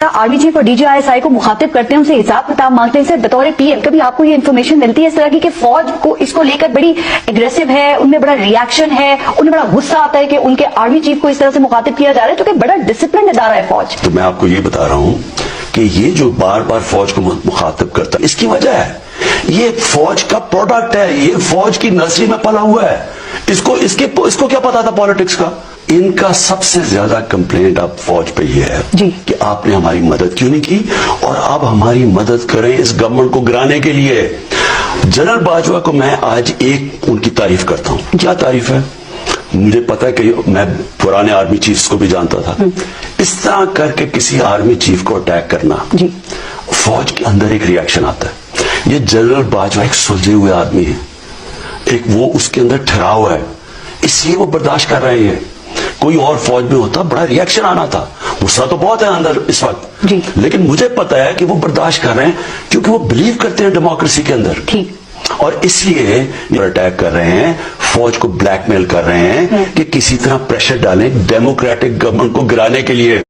Army chief और DGISI को मुखातिब करते हैं, उनसे हिसाब किताब मांगते हैं। सर बतौर PM कभी आपको ये इन्फॉर्मेशन मिलती है इस तरह की कि फौज को इसको लेकर बड़ी एग्रेसिव है, उनमें बड़ा रिएक्शन है, उन्हें बड़ा गुस्सा आता है कि उनके आर्मी चीफ को इस तरह से मुखातिब किया जा रहा है, जो कि बड़ा डिसिप्लिन इदारा है फौज? तो मैं आपको ये बता रहा हूं कि ये जो बार बार फौज को मुखातिब करता है, इसकी वजह है ये फौज का प्रोडक्ट है, ये फौज की नर्सरी में पला हुआ है। इसको क्या पता था पॉलिटिक्स का? इनका सबसे ज्यादा कंप्लेंट अब फौज पे ये है कि आपने हमारी मदद क्यों नहीं की, और आप हमारी मदद करें इस गवर्नमेंट को गिराने के लिए। जनरल बाजवा को मैं आज एक उनकी तारीफ करता हूं। क्या तारीफ है? मुझे पता है कि मैं पुराने आर्मी चीफ्स को भी जानता था। इस तरह करके किसी आर्मी चीफ को अटैक करना, फौज के अंदर एक रिएक्शन आता है। ये जनरल बाजवा एक सुलझे हुए आदमी है, एक वो उसके अंदर ठहराव है, इसलिए वो बर्दाश्त कर रहे हैं। कोई और फौज में होता बड़ा रिएक्शन आना था, गुस्सा तो बहुत है अंदर इस वक्त, लेकिन मुझे पता है कि वो बर्दाश्त कर रहे हैं क्योंकि वो बिलीव करते हैं डेमोक्रेसी के अंदर, और इसलिए अटैक कर रहे हैं, फौज को ब्लैकमेल कर रहे हैं कि किसी तरह प्रेशर डालें डेमोक्रेटिक गवर्नमेंट को गिराने के लिए।